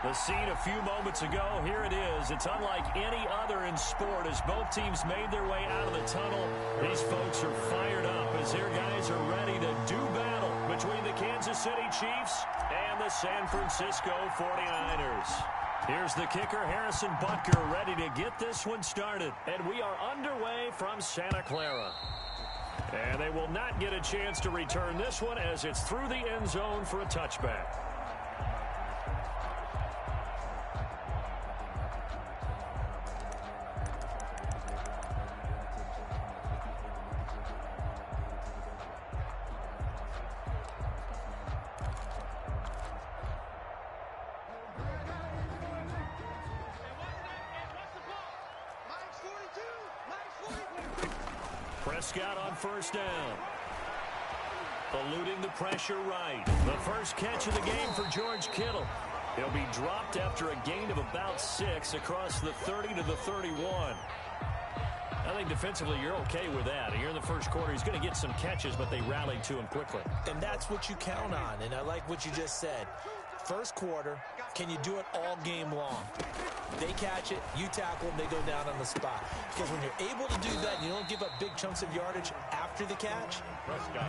The scene a few moments ago, here it is. It's unlike any other in sport as both teams made their way out of the tunnel. These folks are fired up as their guys are ready to do battle between the Kansas City Chiefs and the San Francisco 49ers. Here's the kicker, Harrison Butker, ready to get this one started. And we are underway from Santa Clara. And they will not get a chance to return this one as it's through the end zone for a touchback. Prescott on first down. Eluding the pressure right. The first catch of the game for George Kittle. He'll be dropped after a gain of about 6 across the 30 to the 31. I think defensively you're okay with that. Here in the first quarter, he's going to get some catches, but they rallied to him quickly. And that's what you count on, and I like what you just said. First quarter, can you do it all game long? They catch it, you tackle them, they go down on the spot. Because when you're able to do that and you don't give up big chunks of yardage after the catch,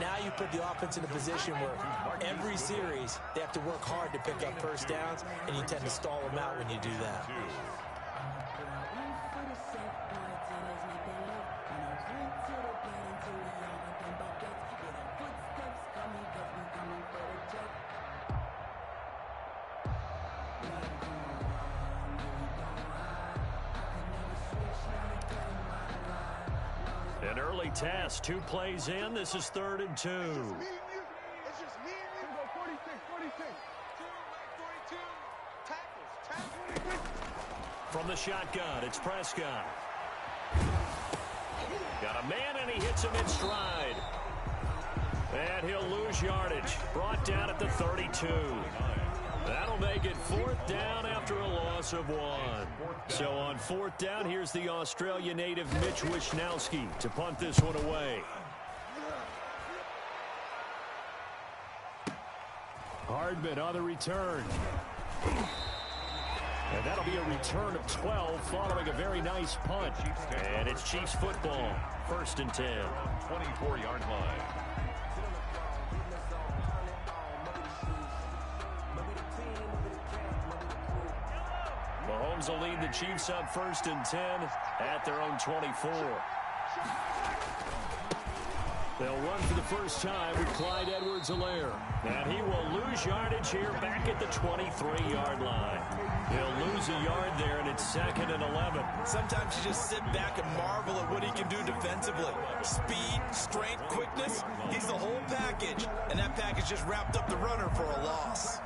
now you put the offense in a position where every series they have to work hard to pick up first downs, and you tend to stall them out when you do that. An early test, 2 plays in. This is 3rd and 2. From the shotgun, it's Prescott. Got a man, and he hits him in stride. And he'll lose yardage. Brought down at the 32. That'll make it 4th down after a loss of 1. So on 4th down, here's the Australia native Mitch Wishnowsky to punt this one away. Hardman on the return. And that'll be a return of 12 following a very nice punt. And it's Chiefs football. 1st and 10. 24-yard line. Mahomes will lead the Chiefs up 1st and 10 at their own 24. They'll run for the first time with Clyde Edwards-Helaire. And he will lose yardage here back at the 23-yard line. He'll lose a yard there, and it's 2nd and 11. Sometimes you just sit back and marvel at what he can do defensively. Speed, strength, quickness. He's the whole package. And that package just wrapped up the runner for a loss.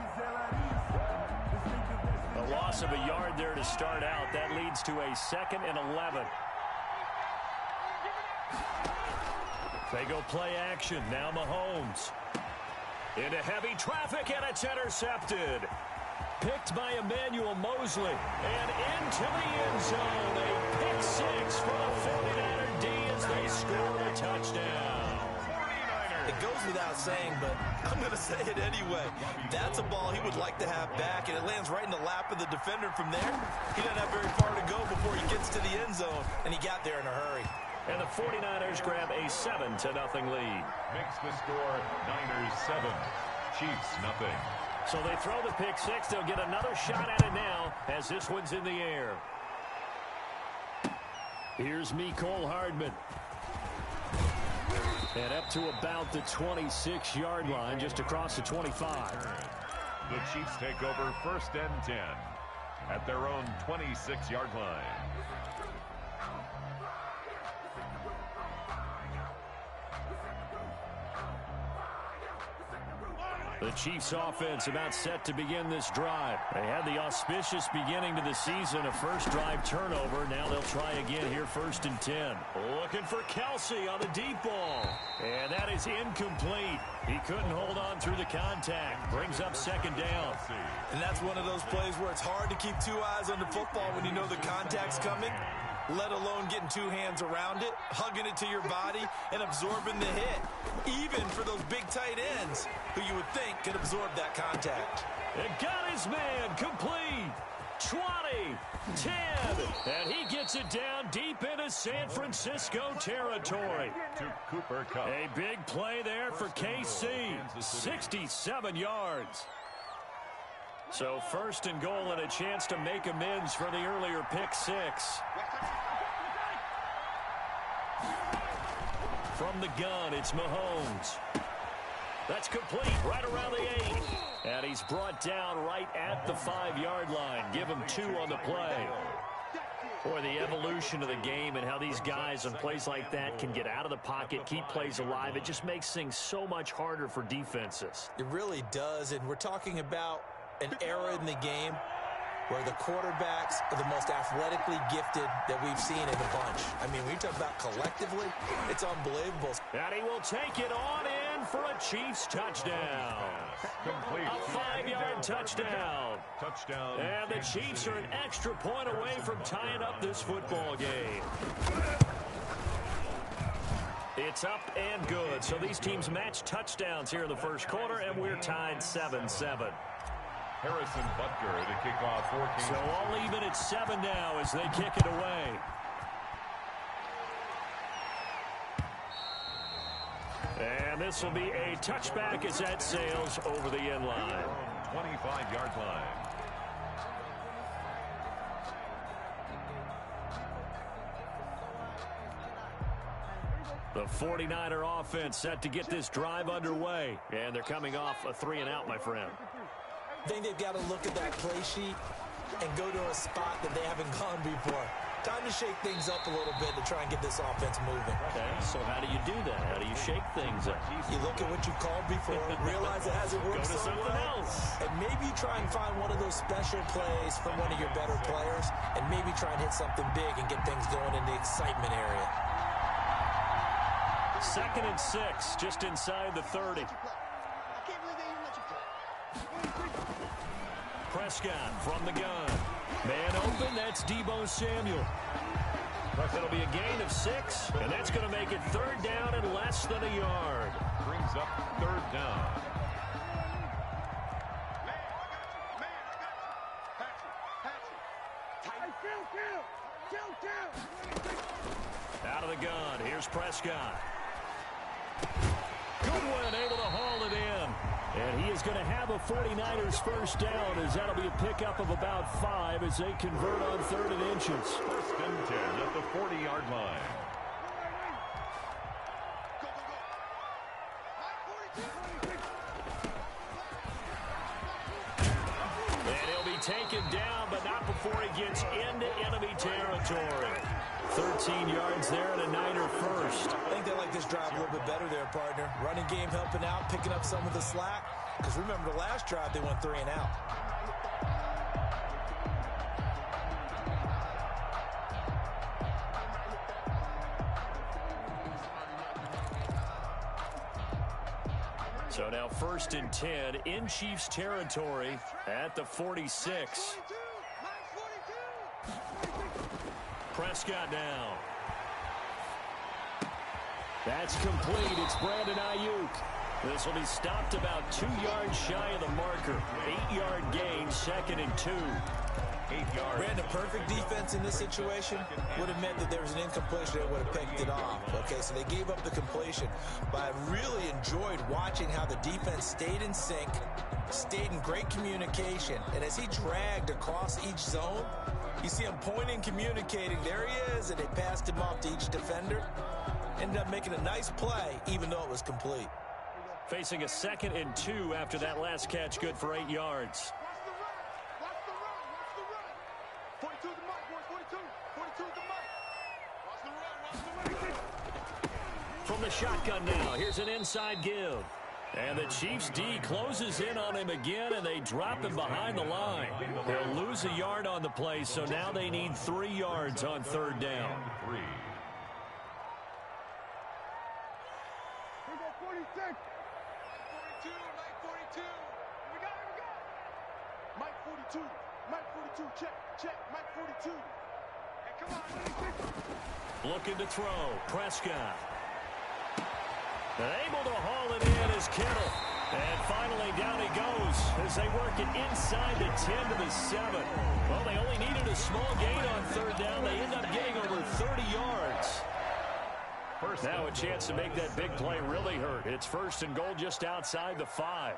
A loss of a yard there to start out. That leads to a 2nd and 11. They go play action. Now Mahomes. Into heavy traffic, and it's intercepted. Picked by Emmanuel Mosley. And into the end zone. A pick 6 for the 49er D as they score a touchdown. It goes without saying, but I'm going to say it anyway. That's a ball he would like to have back, and it lands right in the lap of the defender from there. He doesn't have very far to go before he gets to the end zone, and he got there in a hurry. And the 49ers grab a 7-0 lead. Makes the score Niners 7, Chiefs nothing. So they throw the pick 6. They'll get another shot at it now as this one's in the air. Here's Mecole Hardman. And up to about the 26-yard line, just across the 25. The Chiefs take over 1st and 10 at their own 26-yard line. The Chiefs offense about set to begin this drive. They had the auspicious beginning to the season, a first drive turnover. Now they'll try again here 1st and 10. Looking for Kelsey on the deep ball. And that is incomplete. He couldn't hold on through the contact. Brings up 2nd down. And that's one of those plays where it's hard to keep 2 eyes on the football when you know the contact's coming, let alone getting 2 hands around it, hugging it to your body, and absorbing the hit. Even for those big tight ends who you would think could absorb that contact. It got his man complete. 20, 10, and he gets it down deep into San Francisco territory. To Cooper Kupp. A big play there for KC. 67 yards. So first and goal and a chance to make amends for the earlier pick six. From the gun, it's Mahomes. That's complete right around the 8. And he's brought down right at the 5-yard line. Give him 2 on the play. Boy, the evolution of the game and how these guys on plays like that can get out of the pocket, keep plays alive, it just makes things so much harder for defenses. It really does, and we're talking about an era in the game where the quarterbacks are the most athletically gifted that we've seen in the bunch. I mean, when you talk about collectively, it's unbelievable. And he will take it on in for a Chiefs touchdown. Complete. A 5-yard touchdown. Touchdown. And the Chiefs are an extra point away from tying up this football game. It's up and good. So these teams match touchdowns here in the first quarter, and we're tied 7-7. Harrison Butker to kick off 14. So all even at 7 now as they kick it away. And this will be a touchback as that sails over the end line. 25-yard line. The 49er offense set to get this drive underway. And they're coming off a 3-and-out, my friend. I think they've got to look at that play sheet and go to a spot that they haven't gone before. Time to shake things up a little bit to try and get this offense moving. Okay, so how do you do that? How do you shake things up? You look at what you've called before, realize it hasn't worked Go to so something well, else. and maybe try and find one of those special plays from one of your better players, and maybe try and hit something big and get things going in the excitement area. 2nd and 6, just inside the 30. Prescott from the gun. Man open, that's Deebo Samuel. It'll be a gain of 6, and that's going to make it 3rd down and less than a yard. Brings up 3rd down. Out of the gun, here's Prescott. Goodwin able to haul it in. And he is going to have a 49ers first down as that'll be a pickup of about 5 as they convert on 3rd and inches. 1st and 10 at the 40-yard line. And he'll be taken down, but not before he gets into enemy territory. 13 yards there and a Niner first. I think they like this drive a little bit better there, partner. Running game helping out, picking up some of the slack. Because remember the last drive, they went 3-and-out. So now 1st and 10 in Chiefs territory at the 46. Prescott down. That's complete. It's Brandon Ayuk. This will be stopped about 2 yards shy of the marker. 8-yard gain, 2nd and 2. 8 yards. Brandon, perfect defense in this situation would have meant that there was an incompletion. They would have picked it off. Okay, so they gave up the completion. But I really enjoyed watching how the defense stayed in sync, stayed in great communication. And as he dragged across each zone, you see him pointing, communicating. There he is, and they passed him off to each defender. Ended up making a nice play, even though it was complete. Facing a 2nd and 2 after that last catch, good for 8 yards. Watch the run. 42 the mark, boys. 42 the mark. Watch the run. From the shotgun now, here's an inside give. And the Chiefs D closes in on him again, and they drop him behind the line. They'll lose a yard on the play, so now they need 3 yards on 3rd down. 3. We got 46. 42, Mike 42. We got it. Mike 42. Mike 42. Check. Mike 42. Hey, come on. Looking to throw. Prescott. Able to haul it in is Kittle. And finally, down he goes as they work it inside the 10 to the 7. Well, they only needed a small gain on third down. They end up getting over 30 yards. Now a chance to make that big play really hurt. It's first and goal just outside the 5.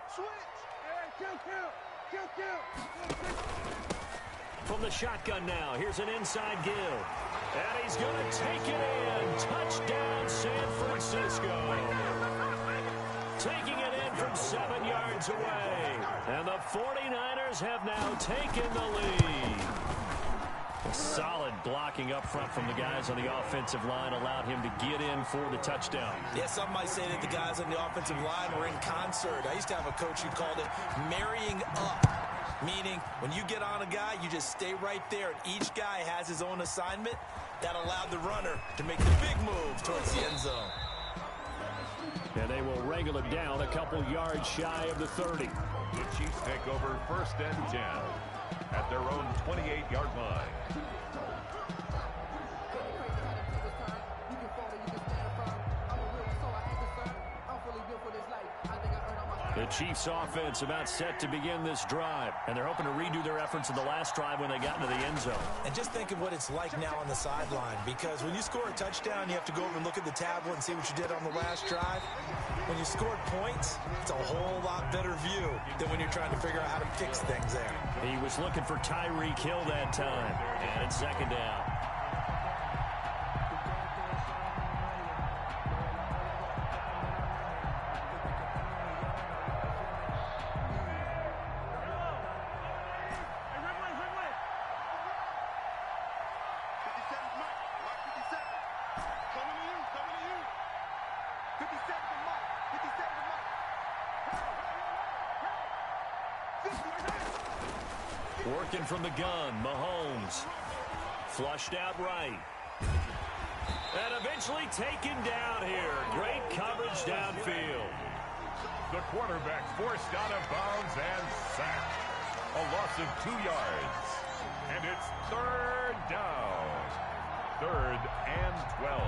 From the shotgun now, here's an inside give. And he's going to take it in. Touchdown, San Francisco. Taking it in from 7 yards away. And the 49ers have now taken the lead. Solid blocking up front from the guys on the offensive line allowed him to get in for the touchdown. Yeah, some might say that the guys on the offensive line were in concert. I used to have a coach who called it marrying up, meaning when you get on a guy, you just stay right there, and each guy has his own assignment. That allowed the runner to make the big move towards the end zone. And they will wrangle it down a couple yards shy of the 30. The Chiefs take over first and 10 at their own 28-yard line. The Chiefs offense about set to begin this drive, and they're hoping to redo their efforts in the last drive when they got into the end zone. And just think of what it's like now on the sideline, because when you score a touchdown, you have to go over and look at the tablet and see what you did on the last drive. When you scored points, it's a whole lot better view than when you're trying to figure out how to fix things there. He was looking for Tyreek Hill that time, and it's second down. Working from the gun, Mahomes. Flushed out right. And eventually taken down here. Great coverage downfield. The quarterback forced out of bounds and sacked. A loss of 2 yards. And it's third down. 3rd and 12.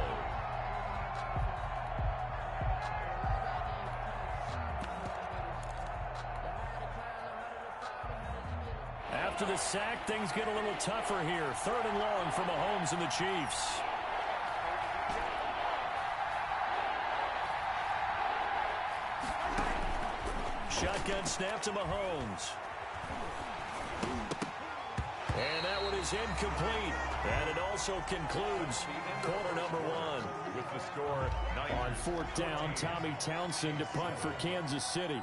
After the sack, things get a little tougher here. 3rd and long for Mahomes and the Chiefs. Shotgun snap to Mahomes. And that one is incomplete. And it also concludes quarter number 1. With the score, 9. On 4th down, Tommy Townsend to punt for Kansas City.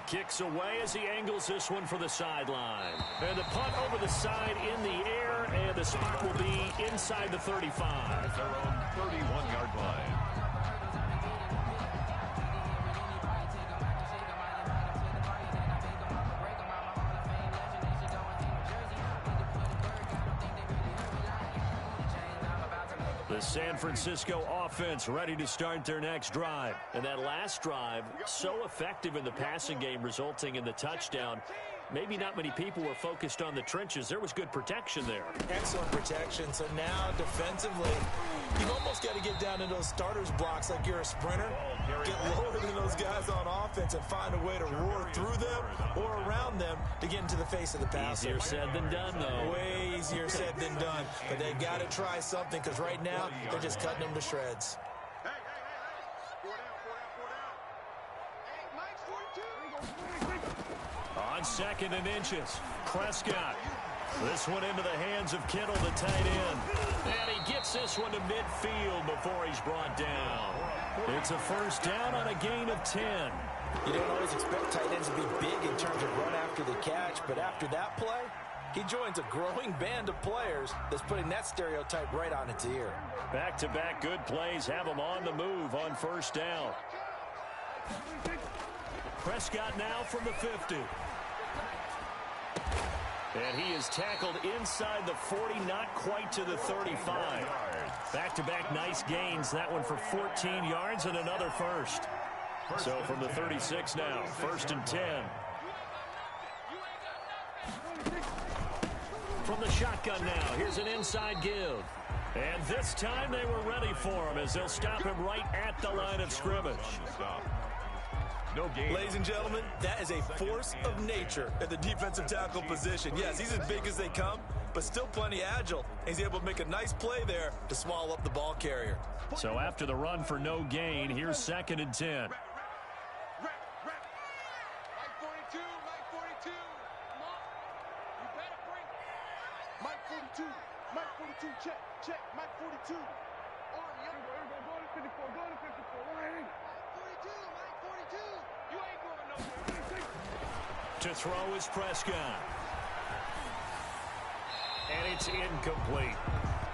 Kicks away as he angles this one for the sideline. And the punt over the side in the air, and the spot will be inside the 35. At their own 31-yard line. The San Francisco offense ready to start their next drive. And that last drive, so effective in the passing game, resulting in the touchdown. Maybe not many people were focused on the trenches. There was good protection there. Excellent protection. So now defensively, you've almost got to get down in those starters blocks like you're a sprinter. Get lower than those guys on offense and find a way to roar through them or around them to get into the face of the passer. Easier said than done, though. Way easier said than done. But they've got to try something, because right now they're just cutting them to shreds. On 2nd and inches, Prescott. This one into the hands of Kittle, the tight end. And he gets this one to midfield before he's brought down. It's a first down on a gain of 10. You don't always expect tight ends to be big in terms of run after the catch, but after that play, he joins a growing band of players that's putting that stereotype right on its ear. Back-to-back good plays have him on the move on first down. Prescott now from the 50. And he is tackled inside the 40, not quite to the 35. Back-to-back nice gains. That one for 14 yards and another first. So from the 36 now, 1st and 10. from the shotgun now. Here's an inside give. And this time they were ready for him as they'll stop him right at the line of scrimmage. No game. Ladies and gentlemen, that is a force of nature at the defensive tackle position. Yes, he's as big as they come, but still plenty agile. He's able to make a nice play there to swallow up the ball carrier. So after the run for no gain, here's 2nd and 10. Mike 42, Mike 42. Come on. You better bring Mike 42, Mike 42, check, Mike 42. Go to 54, go to 54. Mike 42, Mike 42. You ain't going nowhere. To throw is Prescott. And it's incomplete.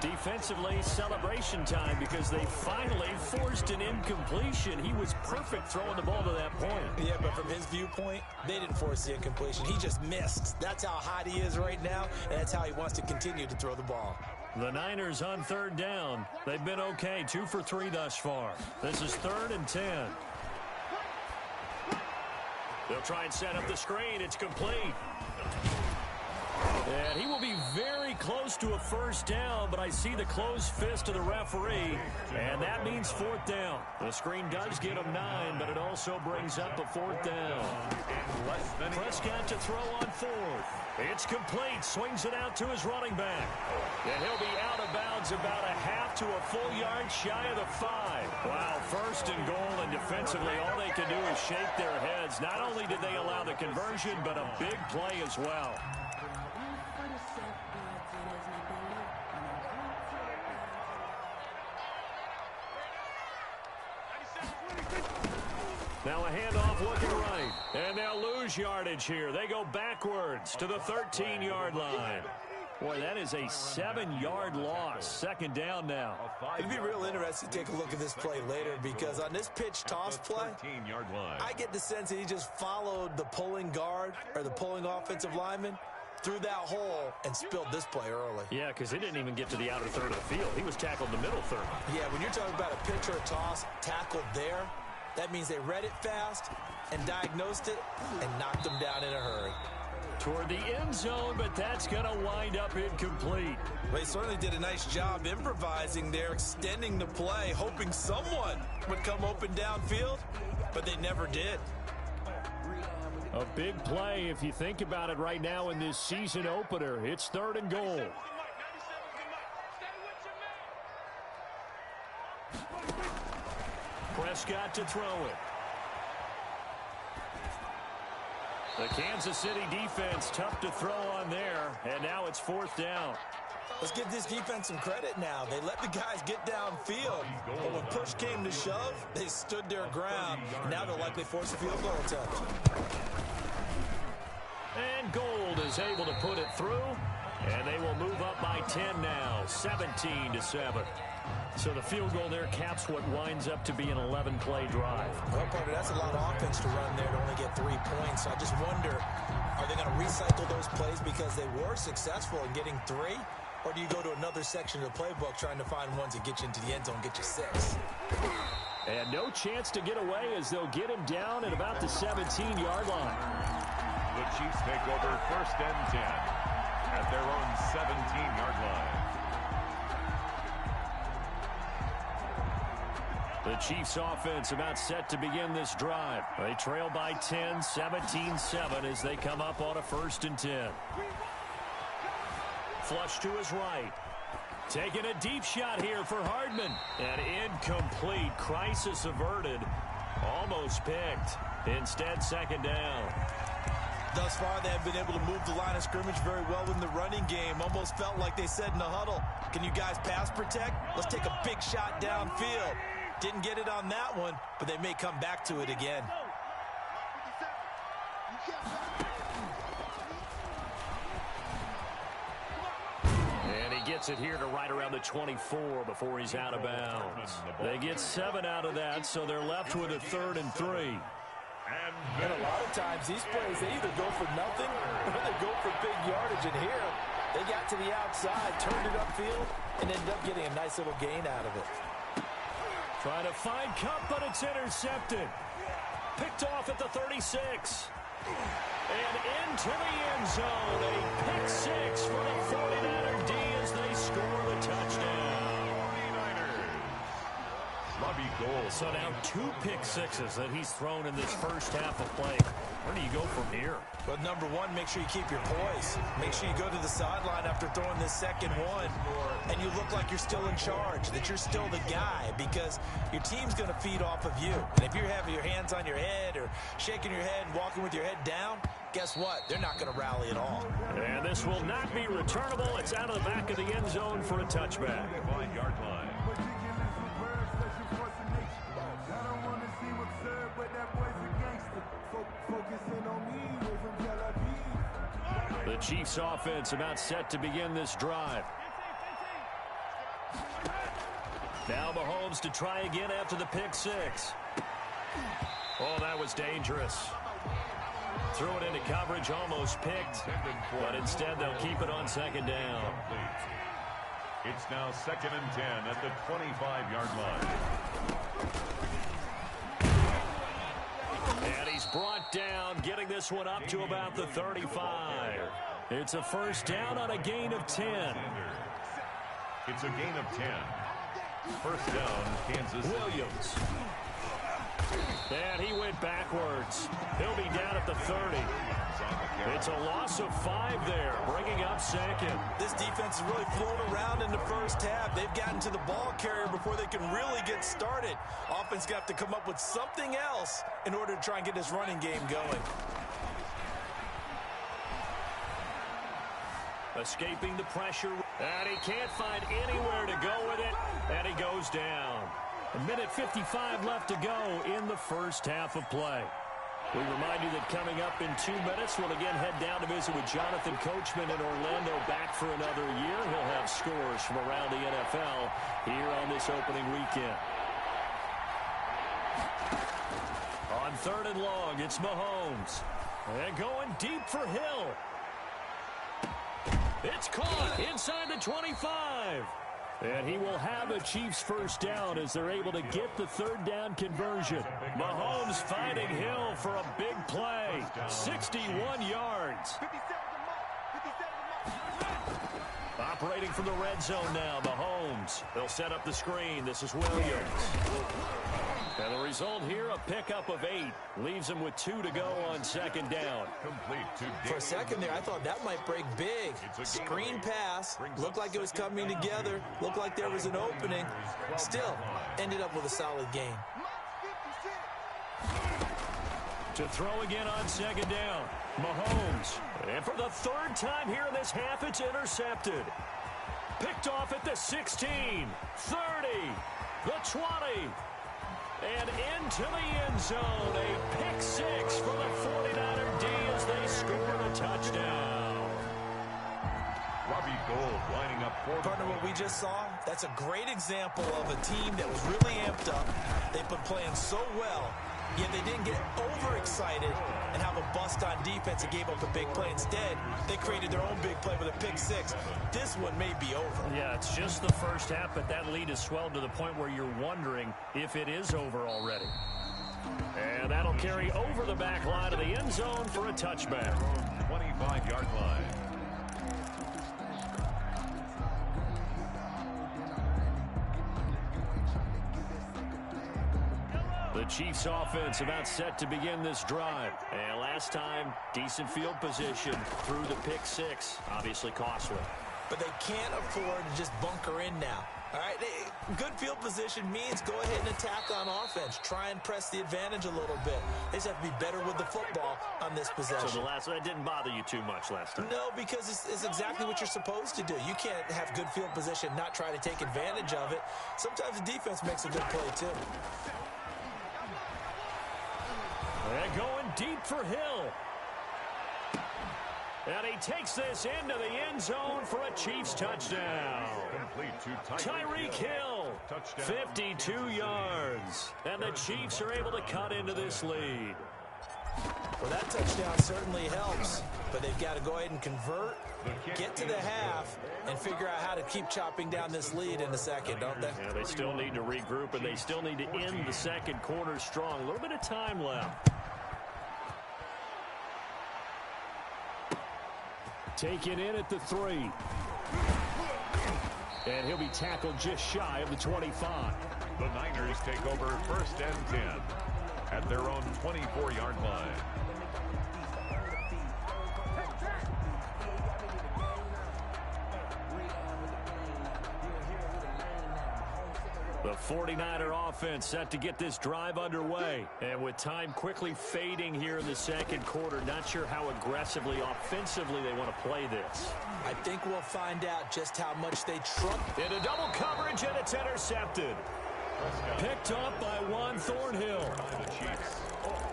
Defensively, celebration time because they finally forced an incompletion. He was perfect throwing the ball to that point. Yeah, but from his viewpoint, they didn't force the incompletion. He just missed. That's how hot he is right now, and that's how he wants to continue to throw the ball. The Niners on 3rd down. They've been okay, 2 for 3 thus far. This is 3rd and 10. They'll try and set up the screen. It's complete. And he will be very close to a first down, but I see the closed fist of the referee, and that means 4th down. The screen does get him 9, but it also brings up a 4th down. Prescott to throw on 4th. It's complete. Swings it out to his running back. And he'll be out of bounds about a half to a full yard shy of the 5. Wow, 1st and goal, and defensively all they can do is shake their heads. Not only did they allow the conversion, but a big play as well. Now a handoff looking right. And they'll lose yardage here. They go backwards to the 13-yard line. Boy, that is a 7-yard loss. 2nd down now. It'd be real interesting to take a look at this play later because on this pitch toss play, I get the sense that he just followed the pulling guard or the pulling offensive lineman through that hole and spilled this play early. Yeah, because he didn't even get to the outer third of the field. He was tackled in the middle third. Yeah, when you're talking about a pitch or a toss tackled there, that means they read it fast and diagnosed it and knocked him down in a hurry. Toward the end zone, but that's going to wind up incomplete. Well, they certainly did a nice job improvising there, extending the play, hoping someone would come open downfield, but they never did. A big play if you think about it right now in this season opener. It's 3rd and goal. Prescott to throw it. The Kansas City defense tough to throw on there, and now it's 4th down. Let's give this defense some credit now. They let the guys get downfield, but when push came to shove, they stood their ground. Now they'll likely force a field goal attempt. And Gold is able to put it through, and they will move up by 10 now, 17-7. So the field goal there caps what winds up to be an 11-play drive. Well, partner, that's a lot of offense to run there to only get 3 points. So I just wonder, are they going to recycle those plays because they were successful in getting 3? Or do you go to another section of the playbook trying to find ones that get you into the end zone, get you 6? And no chance to get away as they'll get him down at about the 17-yard line. The Chiefs take over 1st and 10 at their own 17-yard line. The Chiefs offense about set to begin this drive. They trail by 10, 17-7 as they come up on a 1st and 10. Flush to his right. Taking a deep shot here for Hardman. And incomplete. Crisis averted. Almost picked. Instead, 2nd down. Thus far, they have been able to move the line of scrimmage very well in the running game. Almost felt like they said in the huddle, can you guys pass protect? Let's take a big shot downfield. Didn't get it on that one, but they may come back to it again. And he gets it here to right around the 24 before he's out of bounds. They get 7 out of that, so they're left with a 3rd and 3. And a lot of times, these plays, they either go for nothing or they go for big yardage. And here, they got to the outside, turned it upfield, and ended up getting a nice little gain out of it. Trying to find Cup, but it's intercepted. Picked off at the 36. And into the end zone. A pick six for the 49er D as they score the touchdown. 49ers. Robbie Gould. So now 2 pick sixes that he's thrown in this first half of play. Where do you go from here? Well, number one, make sure you keep your poise. Make sure you go to the sideline after throwing this second one, and you look like you're still in charge, that you're still the guy, because your team's going to feed off of you. And if you're having your hands on your head or shaking your head, walking with your head down, guess what? They're not going to rally at all. And this will not be returnable. It's out of the back of the end zone for a touchback. 5-yard line. The Chiefs offense about set to begin this drive. Now Mahomes to try again after the pick six. Oh, that was dangerous. Threw it into coverage, almost picked, but instead they'll keep it on second down. It's now 2nd and 10 at the 25-yard line. And he's brought down, getting this one up to about the 35. It's a first down on a gain of 10. It's a gain of 10. First down, Kansas City. Williams. And he went backwards. He'll be down at the 30. It's a loss of 5 there, bringing up second. This defense is really flown around in the first half. They've gotten to the ball carrier before they can really get started. Offense got to come up with something else in order to try and get this running game going. Escaping the pressure, and he can't find anywhere to go with it, and he goes down. 1:55 left to go in the first half of play. We remind you that coming up in 2 minutes, we'll again head down to visit with Jonathan Coachman in Orlando, back for another year. He'll have scores from around the NFL here on this opening weekend. On 3rd and long, it's Mahomes. And going deep for Hill. It's caught inside the 25. And he will have a Chiefs first down as they're able to get the 3rd down conversion. Mahomes finding Hill for a big play. 61 yards. Operating from the red zone now, Mahomes. They'll set up the screen. This is Williams. And the result here, a pickup of 8. Leaves him with 2 to go on 2nd down. Complete to For a second there, I thought that might break big. Screen pass. Looked like it was coming together. Looked like there was an opening. Still, ended up with a solid gain. To throw again on 2nd down. Mahomes. And for the 3rd time here in this half, it's intercepted. Picked off at the 16, 30, the 20. And into the end zone, a pick six for the 49er D as they score a touchdown. Robbie Gould lining up for Partner, what we just saw, that's a great example of a team that was really amped up. They've been playing so well, yet they didn't get overexcited and have a bust on defense and gave up a big play. Instead, they created their own big play with a pick six. This one may be over. Yeah, it's just the first half, but that lead has swelled to the point where you're wondering if it is over already. And that'll carry over the back line of the end zone for a touchback. 25-yard line. The Chiefs offense about set to begin this drive. And last time, decent field position through the pick six. Obviously costly. But they can't afford to just bunker in now. All right, good field position means go ahead and attack on offense. Try and press the advantage a little bit. They just have to be better with the football on this possession. So that didn't bother you too much last time? No, because it's exactly what you're supposed to do. You can't have good field position, not try to take advantage of it. Sometimes the defense makes a good play, too. And going deep for Hill. And he takes this into the end zone for a Chiefs touchdown. Complete to Tyreek Hill, Touchdown. 52 yards. And the Chiefs are able to cut into this lead. Well, that touchdown certainly helps, but they've got to go ahead and convert, get to the half, and figure out how to keep chopping down this lead in the second, don't they? Yeah, they still need to regroup, and they still need to end the second quarter strong. A little bit of time left. Taken in at the 3. And he'll be tackled just shy of the 25. The Niners take over 1st and 10 at their own 24-yard line. The 49er offense set to get this drive underway. And with time quickly fading here in the second quarter, not sure how aggressively, offensively they want to play this. I think we'll find out just how much they trust. Into double coverage, and it's intercepted. Picked off by Juan Thornhill. The Chiefs,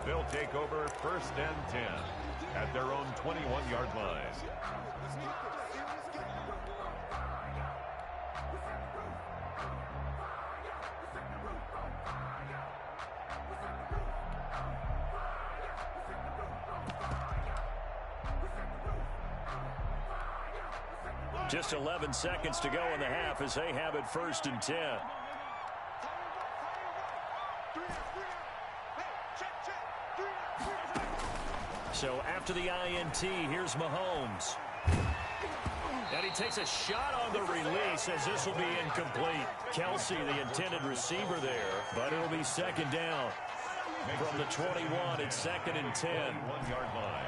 they'll take over 1st and 10 at their own 21-yard line. Just 11 seconds to go in the half as they have it 1st and 10. So after the INT, here's Mahomes. And he takes a shot on the release as this will be incomplete. Kelsey, the intended receiver there, but it'll be 2nd down. From the 21, it's 2nd and 10. 1-yard line.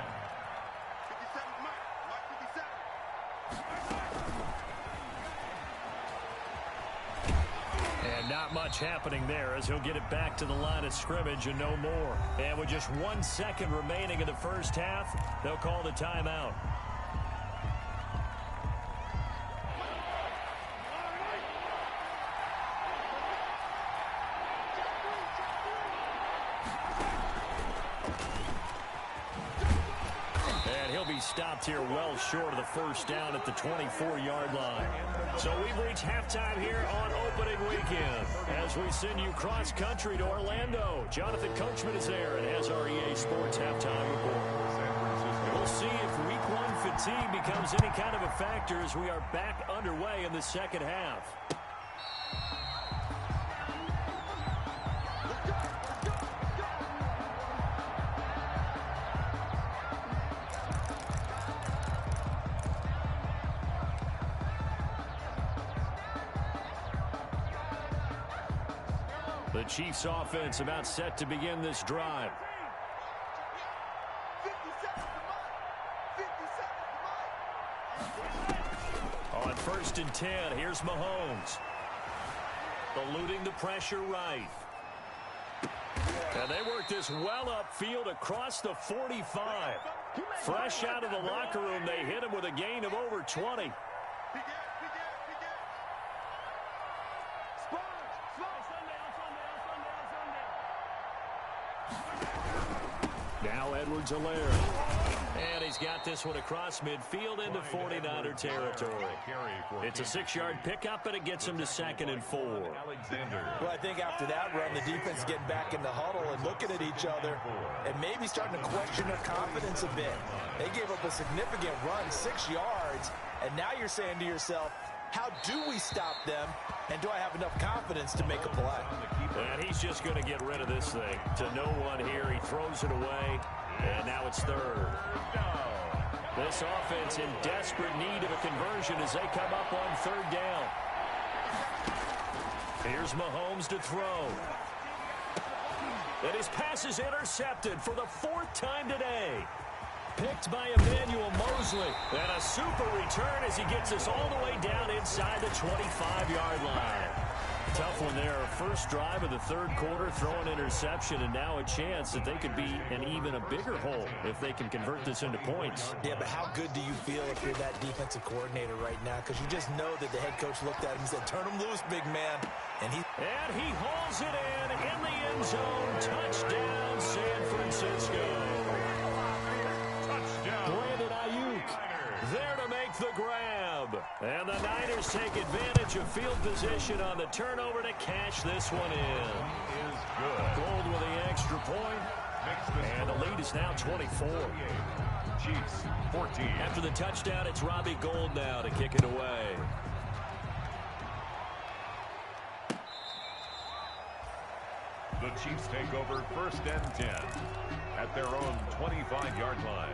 And not much happening there as he'll get it back to the line of scrimmage and no more. And with just 1 second remaining in the first half, they'll call the timeout. Stopped here well short of the 1st down at the 24-yard line. So we've reached halftime here on opening weekend as we send you cross-country to Orlando. Jonathan Coachman is there and has our EA Sports halftime report. We'll see if week 1 fatigue becomes any kind of a factor as we are back underway in the second half. The Chiefs offense about set to begin this drive. On 1st and 10, here's Mahomes. Eluding the pressure right. And they work this well upfield across the 45. Fresh out of the locker room, they hit him with a gain of over 20. Now Edwards-Helaire. And he's got this one across midfield into 49er territory. It's a 6-yard pickup, and it gets him to 2nd and 4. Well, I think after that run, the defense is getting back in the huddle and looking at each other and maybe starting to question their confidence a bit. They gave up a significant run, 6 yards, and now you're saying to yourself, how do we stop them, and do I have enough confidence to make a play? And he's just going to get rid of this thing to no one here. He throws it away, and now it's 3rd. This offense in desperate need of a conversion as they come up on 3rd down. Here's Mahomes to throw. And his pass is intercepted for the 4th time today. Picked by Emmanuel Mosley. And a super return as he gets us all the way down inside the 25-yard line. Tough one there. First drive of the 3rd quarter, throwing interception, and now a chance that they could be in even a bigger hole if they can convert this into points. Yeah, but how good do you feel if you're that defensive coordinator right now? Because you just know that the head coach looked at him and said, turn him loose, big man. And he hauls it in the end zone. Touchdown, San Francisco. Brandon Ayuk there to make the grab. And the Niners take advantage of field position on the turnover to cash this one in. Is good. Gold with the extra point. And the lead is now 24. Chiefs, 14. After the touchdown, it's Robbie Gould now to kick it away. The Chiefs take over 1st and 10 at their own 25-yard line.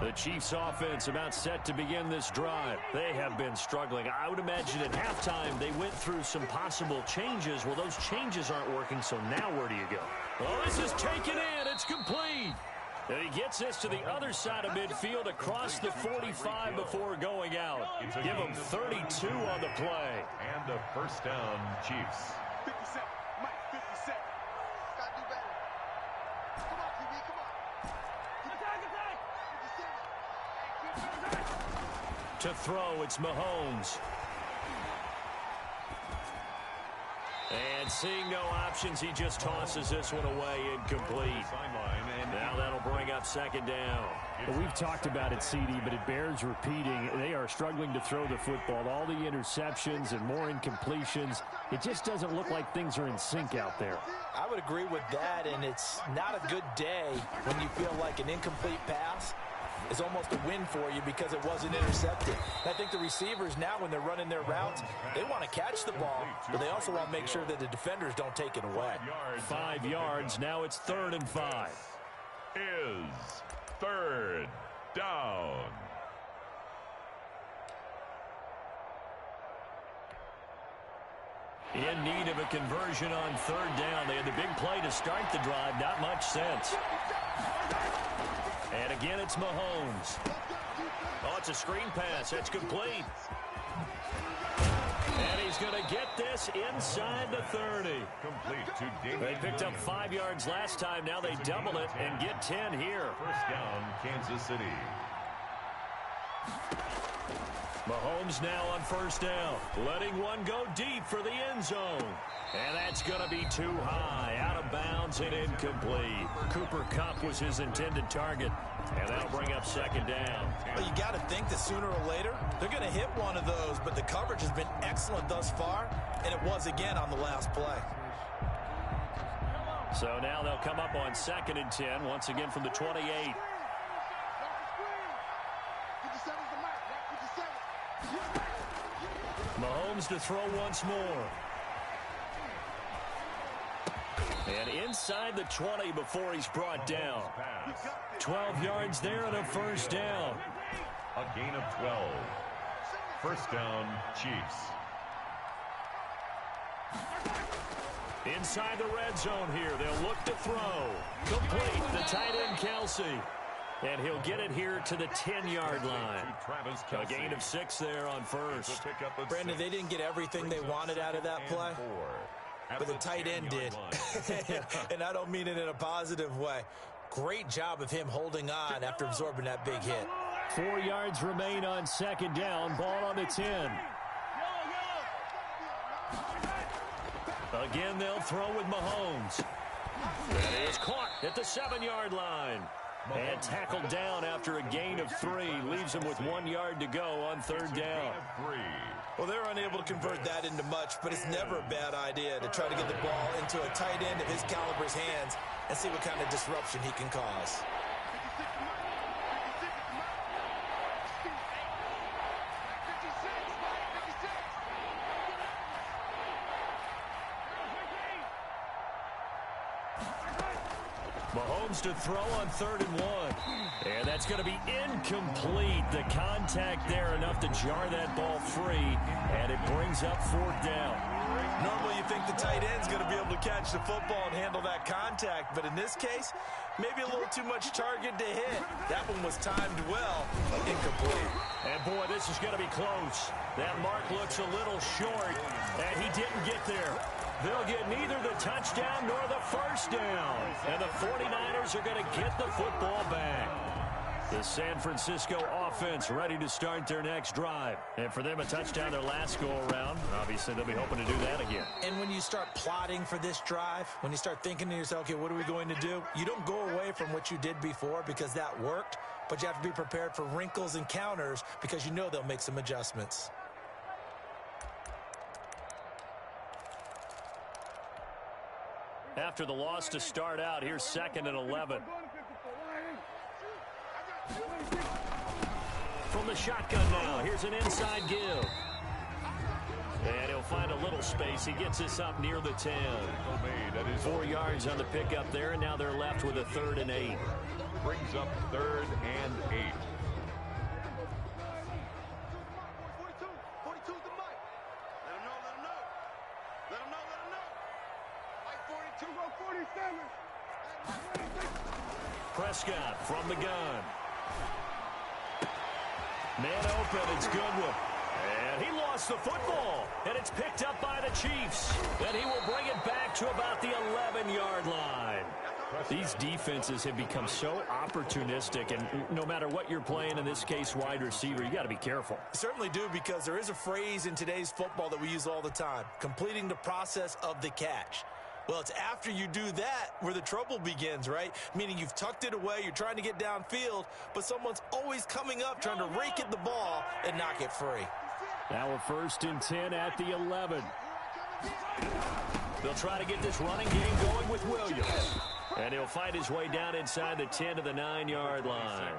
The Chiefs offense about set to begin this drive. They have been struggling. I would imagine at halftime they went through some possible changes. Well, those changes aren't working, so now where do you go? Oh, this is taken in. It's complete. And he gets this to the other side of midfield across the 45 before going out. Give him 32 on the play. And a first down, Chiefs. 50 seconds. Mike, 50 seconds. Gotta do better. Come on, QB, come on. To throw, it's Mahomes. And seeing no options, he just tosses this one away, incomplete. Now that'll bring up second down. Well, we've talked about it, CD, but it bears repeating. They are struggling to throw the football. All the interceptions and more incompletions. It just doesn't look like things are in sync out there. I would agree with that, and it's not a good day when you feel like an incomplete pass is almost a win for you because it wasn't intercepted. I think the receivers now, when they're running their routes, they want to catch the ball, but they also want to make sure that the defenders don't take it away. 5 yards. Now it's 3rd and 5. Is third down. In need of a conversion on 3rd down. They had the big play to start the drive. Not much sense. And again, it's Mahomes. Oh, it's a screen pass. That's complete. And he's going to get this inside the 30. Complete to David. They picked up 5 yards last time. Now they double it and get 10 here. First down, Kansas City. Mahomes now on 1st down. Letting one go deep for the end zone. And that's going to be too high. Out of bounds and incomplete. Cooper Kupp was his intended target. And that'll bring up 2nd down. Well, you got to think that sooner or later, they're going to hit one of those, but the coverage has been excellent thus far, and it was again on the last play. So now they'll come up on 2nd and 10, once again from the 28. Mahomes to throw once more. And inside the 20 before he's brought down. 12 yards there and a 1st down. A gain of 12. First down, Chiefs. Inside the red zone here. They'll look to throw. Complete. The tight end, Kelsey. And he'll get it here to the 10-yard line. A gain of 6 there on 1st. Brandon, they didn't get everything they wanted out of that play, but the tight end did. And I don't mean it in a positive way. Great job of him holding on after absorbing that big hit. 4 yards remain on 2nd down. Ball on the 10. Again, they'll throw with Mahomes. That is caught at the 7-yard line. And tackled down after a gain of 3. Leaves him with 1 yard to go on 3rd down. Well, they're unable to convert that into much, but it's never a bad idea to try to get the ball into a tight end of his caliber's hands and see what kind of disruption he can cause. Mahomes to throw on 3rd and 1. And that's going to be incomplete. The contact there enough to jar that ball free. And it brings up 4th down. Normally you think the tight end's going to be able to catch the football and handle that contact. But in this case, maybe a little too much target to hit. That one was timed well. Incomplete. And boy, this is going to be close. That mark looks a little short. And he didn't get there. They'll get neither the touchdown nor the 1st down. And the 49ers are going to get the football back. The San Francisco offense ready to start their next drive. And for them, a touchdown their last go-around. Obviously, they'll be hoping to do that again. And when you start plotting for this drive, when you start thinking to yourself, okay, what are we going to do? You don't go away from what you did before because that worked, but you have to be prepared for wrinkles and counters because you know they'll make some adjustments. After the loss to start out, here's 2nd and 11. From the shotgun now, here's an inside give. And he'll find a little space. He gets this up near the 10. 4 yards on the pickup there, and now they're left with a 3rd and 8. brings up 3rd and 8. 42's the mic. Let him know, let him know. Let him know, let him know. Mike 42, go 47. Prescott from the gun. Man open, it's Goodwin. And he lost the football. And it's picked up by the Chiefs. And he will bring it back to about the 11-yard line. These defenses have become so opportunistic, and no matter what you're playing, in this case wide receiver, you got to be careful. You certainly do, because there is a phrase in today's football that we use all the time: completing the process of the catch. Well, it's after you do that where the trouble begins, right? Meaning you've tucked it away, you're trying to get downfield, but someone's always coming up trying to rake at the ball and knock it free. Now a 1st and 10 at the 11. They'll try to get this running game going with Williams. And he'll fight his way down inside the 10 to the 9-yard line.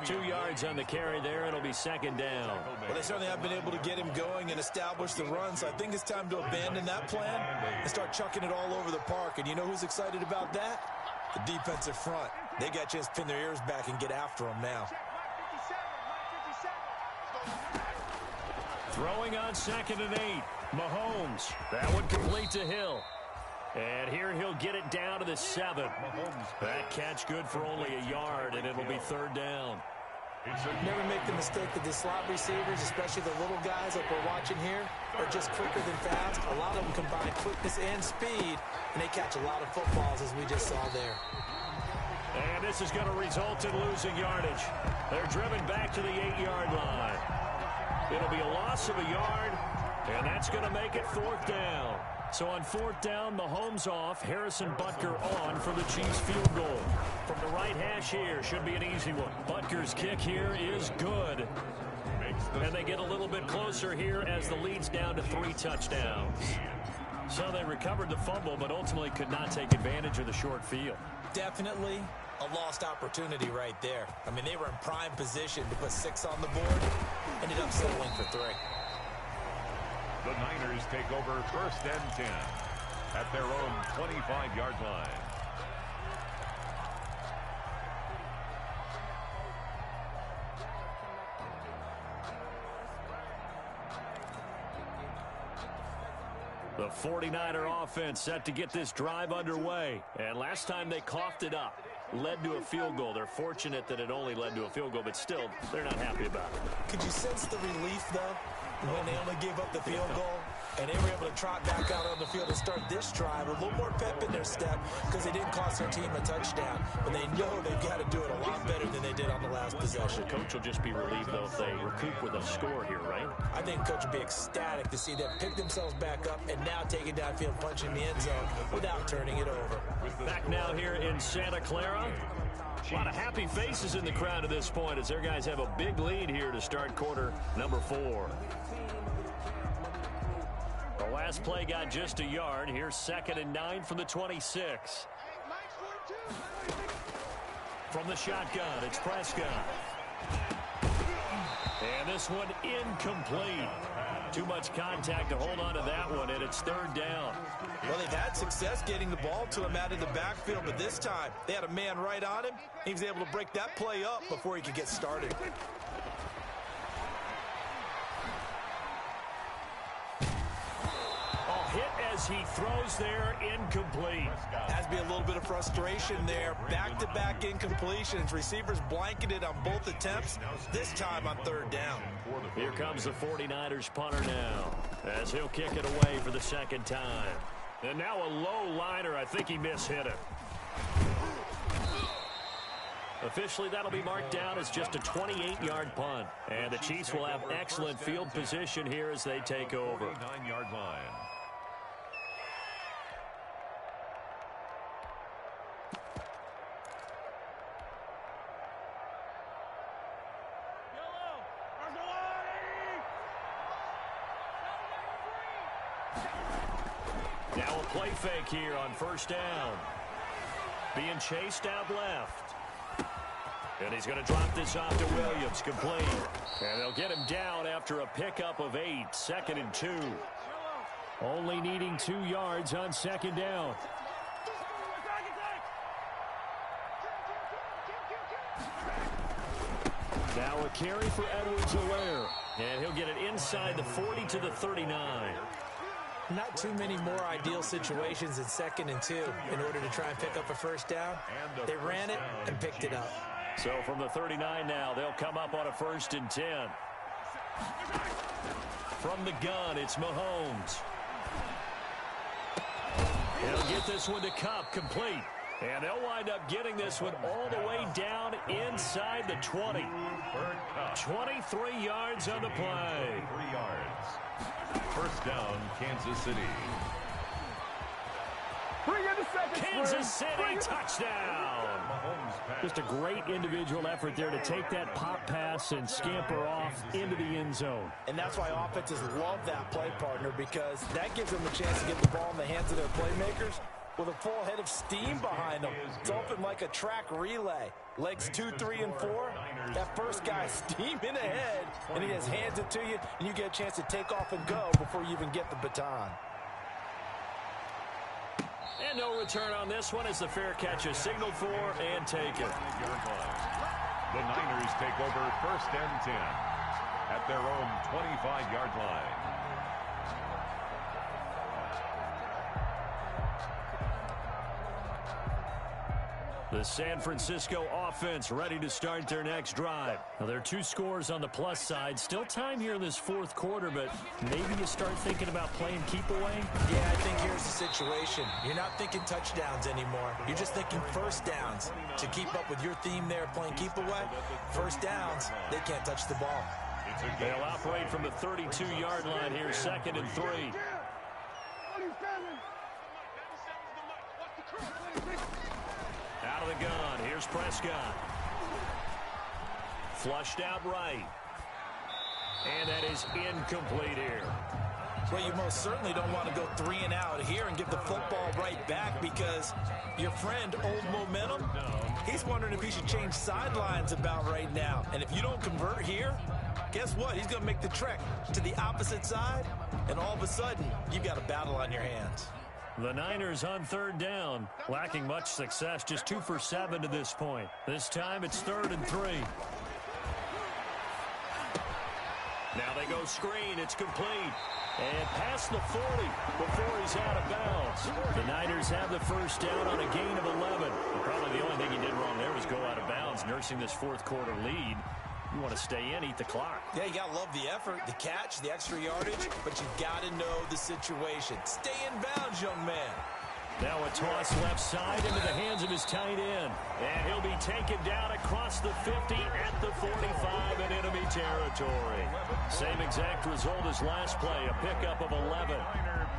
2 yards on the carry there, and it'll be 2nd down. Well, they certainly have been able to get him going and establish the run, so I think it's time to abandon that plan and start chucking it all over the park. And you know who's excited about that? The defensive front. They got a chance to pin their ears back and get after him now. Throwing on 2nd and 8. Mahomes. That one complete to Hill. And here he'll get it down to the 7. That catch good for only a yard, and it'll be 3rd down. Never make the mistake that the slot receivers, especially the little guys like we're watching here, are just quicker than fast. A lot of them combine quickness and speed, and they catch a lot of footballs, as we just saw there. And this is going to result in losing yardage. They're driven back to the 8-yard line. It'll be a loss of a yard, and that's going to make it 4th down. So on 4th down, Mahomes off, Harrison Butker on for the Chiefs field goal. From the right hash here, should be an easy one. Butker's kick here is good. And they get a little bit closer here as the lead's down to 3 touchdowns. So they recovered the fumble, but ultimately could not take advantage of the short field. Definitely a lost opportunity right there. I mean, they were in prime position to put 6 on the board, ended up settling for 3. The Niners take over 1st and 10 at their own 25-yard line. The 49er offense set to get this drive underway. And last time they coughed it up, led to a field goal. They're fortunate that it only led to a field goal, but still, they're not happy about it. Could you sense the relief, though, when they only gave up the field goal and they were able to trot back out on the field and start this drive with a little more pep in their step because they didn't cost their team a touchdown, but they know they've got to do it a lot better than they did on the last possession. The coach will just be relieved, though, if they recoup with a score here, right? I think coach will be ecstatic to see them pick themselves back up and now take it downfield, punching the end zone without turning it over. Back now here in Santa Clara. A lot of happy faces in the crowd at this point as their guys have a big lead here to start quarter number 4. The last play got just a yard. Here's 2nd and 9 from the 26. From the shotgun, it's Prescott. And this one incomplete. Too much contact to hold on to that one, and it's 3rd down. Well, they've had success getting the ball to him out of the backfield, but this time they had a man right on him. He was able to break that play up before he could get started. Hit as he throws there, incomplete. Has to be a little bit of frustration there. Back-to-back incompletions. Receivers blanketed on both attempts, this time on 3rd down. Here comes the 49ers punter now, as he'll kick it away for the 2nd time. And now a low liner. I think he mishit it. Officially, that'll be marked down as just a 28-yard punt. And the Chiefs will have excellent field position here as they take over. 9-yard line. Now a play fake here on 1st down. Being chased out left. And he's going to drop this off to Williams, complete. And they'll get him down after a pickup of 8, 2nd and 2. Only needing 2 yards on 2nd down. Now a carry for Edwards-Helaire. And he'll get it inside the 40 to the 39. Not too many more ideal situations in 2nd and 2 in order to try and pick up a first down. They ran it and picked it up. So from the 39 now, they'll come up on a 1st and 10. From the gun, it's Mahomes. He'll get this one to Kupp, complete. And they'll wind up getting this one all the way down inside the 20. 23 yards on the play. 3 yards. First down, Kansas City. Kansas City touchdown. Just a great individual effort there to take that pop pass and scamper off into the end zone. And that's why offenses love that play, partner, because that gives them a chance to get the ball in the hands of their playmakers with a full head of steam behind them. It's open like a track relay. Legs 2, 3, and 4. That first guy's steaming ahead, and he just hands it to you, and you get a chance to take off and go before you even get the baton. And no return on this one as the fair catch is signaled for and taken. The Niners take over 1st and 10 at their own 25-yard line. The San Francisco offense ready to start their next drive. Now, there are 2 scores on the plus side. Still time here in this 4th quarter, but maybe you start thinking about playing keep away? Yeah, I think here's the situation. You're not thinking touchdowns anymore. You're just thinking first downs. To keep up with your theme there, playing keep away, first downs, they can't touch the ball. They'll operate from the 32-yard line here, 2nd and 3. Out of the gun, here's Prescott. Flushed out right. And that is incomplete here. Well, you most certainly don't want to go 3 and out here and give the football right back because your friend, Old Momentum, he's wondering if he should change sidelines about right now. And if you don't convert here, guess what? He's going to make the trek to the opposite side, and all of a sudden, you've got a battle on your hands. The Niners on 3rd down, lacking much success, just 2 for 7 to this point. This time it's 3rd and 3. Now they go screen, it's complete. And past the 40 before he's out of bounds. The Niners have the first down on a gain of 11. Probably the only thing he did wrong there was go out of bounds, nursing this 4th quarter lead. You want to stay in, eat the clock. Yeah, you got to love the effort, the catch, the extra yardage, but you've got to know the situation. Stay in bounds, young man. Now a toss left side into the hands of his tight end. And he'll be taken down across the 50 at the 45 in enemy territory. Same exact result as last play, a pickup of 11.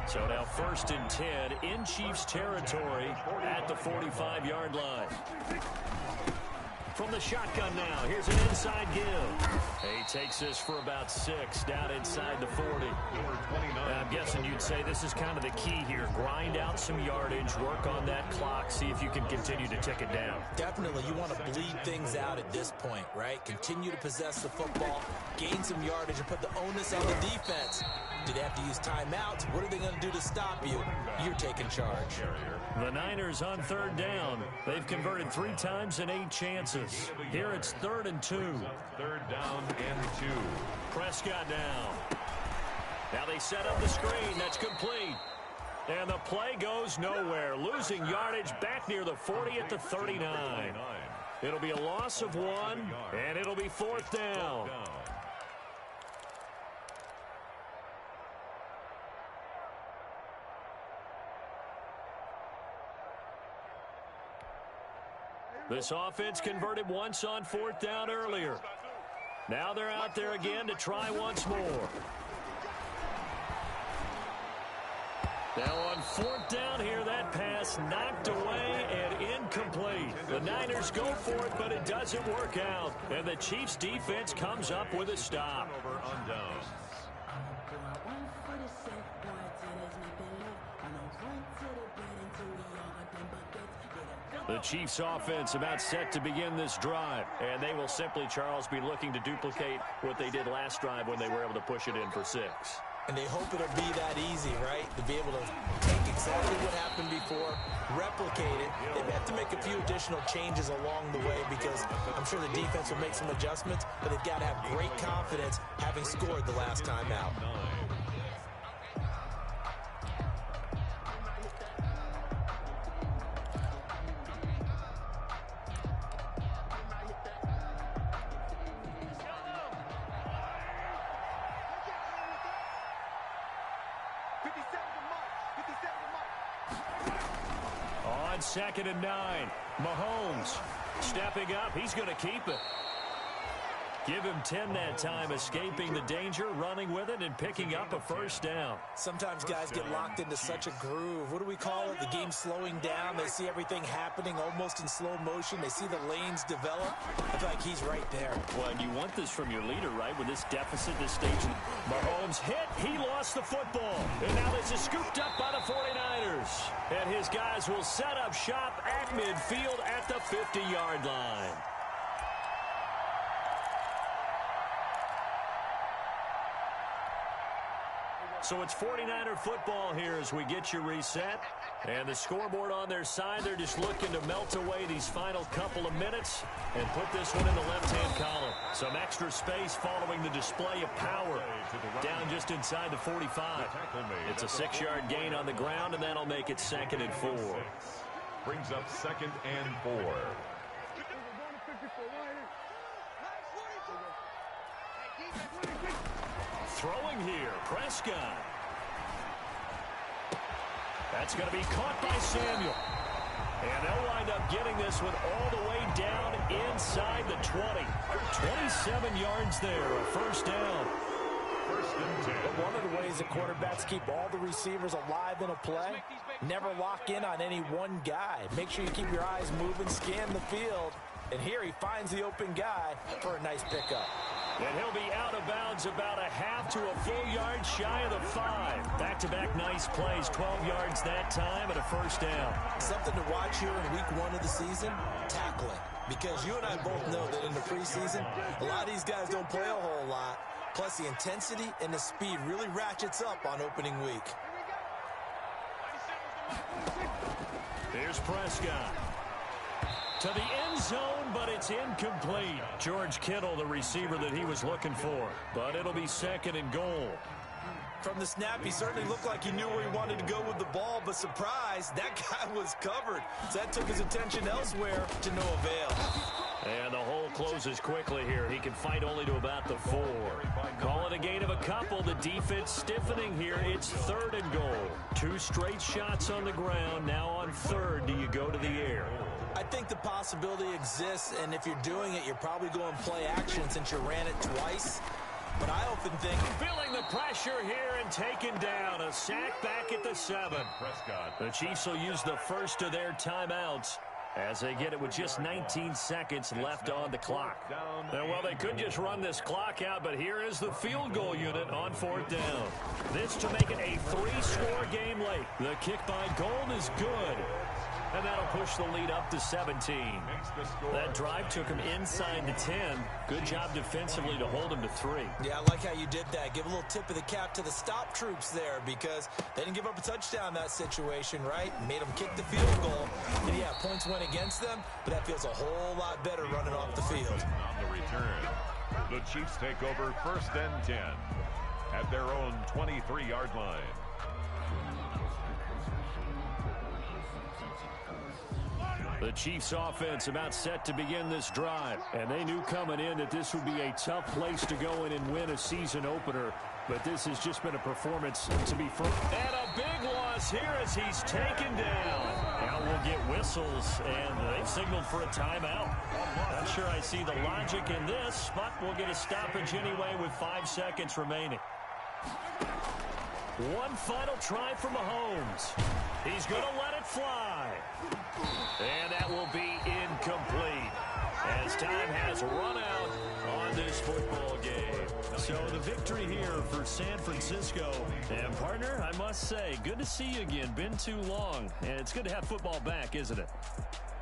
So now 1st and 10 in Chiefs territory at the 45-yard line. From the shotgun now, here's an inside give. He takes this for about 6 down inside the 40. I'm guessing you'd say this is kind of the key here. Grind out some yardage, work on that clock, see if you can continue to tick it down. Definitely, you want to bleed things out at this point, right? Continue to possess the football, gain some yardage, and put the onus on the defense. Do they have to use timeouts? What are they going to do to stop you? You're taking charge. The Niners on 3rd down. They've converted 3 times and 8 chances. Here it's 3rd and 2. 3rd down and 2. Prescott down. Now they set up the screen. That's complete. And the play goes nowhere. Losing yardage back near the 40 at the 39. It'll be a loss of 1, and it'll be 4th down. This offense converted once on 4th down earlier. Now they're out there again to try once more. Now on 4th down here, that pass knocked away and incomplete. The Niners go for it, but it doesn't work out. And the Chiefs defense comes up with a stop. Over on downs. The Chiefs offense about set to begin this drive. And they will simply, Charles, be looking to duplicate what they did last drive when they were able to push it in for 6. And they hope it'll be that easy, right? To be able to take exactly what happened before, replicate it. They may have to make a few additional changes along the way because I'm sure the defense will make some adjustments, but they've got to have great confidence having scored the last time out. On 2nd and 9, Mahomes stepping up. He's going to keep it. Give him 10 that time, escaping the danger, running with it, and picking up a first down. Sometimes guys get locked into such a groove. What do we call it? The game slowing down. They see everything happening almost in slow motion. They see the lanes develop. I feel like he's right there. Well, and you want this from your leader, right? With this deficit, this stage. Mahomes hit. He lost the football. And now this is scooped up by the 49ers. And his guys will set up shop at midfield at the 50-yard line. So it's 49er football here as we get you reset. And the scoreboard on their side, they're just looking to melt away these final couple of minutes and put this one in the left-hand column. Some extra space following the display of power down just inside the 45. It's a 6-yard gain on the ground, and that'll make it 2nd and 4. Brings up 2nd and 4. Throwing here, Prescott. That's going to be caught by Samuel. And they'll wind up getting this one all the way down inside the 20. 27 yards there, a first down. First and 10. But one of the ways that quarterbacks keep all the receivers alive in a play, never lock in on any one guy. Make sure you keep your eyes moving, scan the field. And here he finds the open guy for a nice pickup. And he'll be out of bounds about a half to a full yard shy of the 5. Back-to-back nice plays, 12 yards that time and a first down. Something to watch here in week 1 of the season, tackling. Because you and I both know that in the preseason, a lot of these guys don't play a whole lot. Plus the intensity and the speed really ratchets up on opening week. Here's Prescott. To the end zone, but it's incomplete. George Kittle, the receiver that he was looking for. But it'll be 2nd and goal. From the snap, he certainly looked like he knew where he wanted to go with the ball, but surprise, that guy was covered. So that took his attention elsewhere to no avail. And the hole closes quickly here. He can fight only to about the 4. Call it a gain of a couple. The defense stiffening here. It's 3rd and goal. 2 straight shots on the ground. Now on 3rd, do you go to the air? I think the possibility exists, and if you're doing it, you're probably going play action since you ran it twice. But I often think... Feeling the pressure here and taken down. A sack back at the 7. Prescott. The Chiefs will use the first of their timeouts as they get it with just 19 seconds left on the clock. And, well, they could just run this clock out, but here is the field goal unit on 4th down. This to make it a 3-score game late. The kick by Gold is good. And that'll push the lead up to 17. That drive took him inside the 10. Good job defensively to hold him to 3. Yeah, I like how you did that. Give a little tip of the cap to the stop troops there because they didn't give up a touchdown in that situation, right? Made them kick the field goal. And, yeah, points went against them, but that feels a whole lot better running off the field. On the return, the Chiefs take over 1st and 10 at their own 23-yard line. The Chiefs offense about set to begin this drive. And they knew coming in that this would be a tough place to go in and win a season opener. But this has just been a performance to be firm. And a big loss here as he's taken down. Now we'll get whistles, and they've signaled for a timeout. Not sure I see the logic in this, but we'll get a stoppage anyway with 5 seconds remaining. One final try for Mahomes. He's going to let it fly. And that will be incomplete as time has run out on this football game. So the victory here for San Francisco. And, partner, I must say, good to see you again. Been too long. And it's good to have football back, isn't it?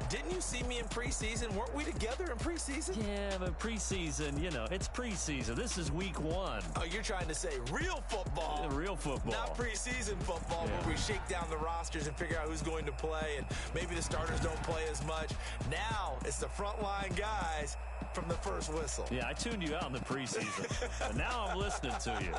Didn't you see me in preseason? Weren't we together in preseason? Yeah, but preseason, you know, it's preseason. This is week 1. Oh, you're trying to say real football. Yeah, real football. Not preseason football, Yeah. where we shake down the rosters and figure out who's going to play, and maybe the starters don't play as much. Now it's the frontline guys from the first whistle. Yeah, I tuned you out in the preseason. But now I'm listening to you.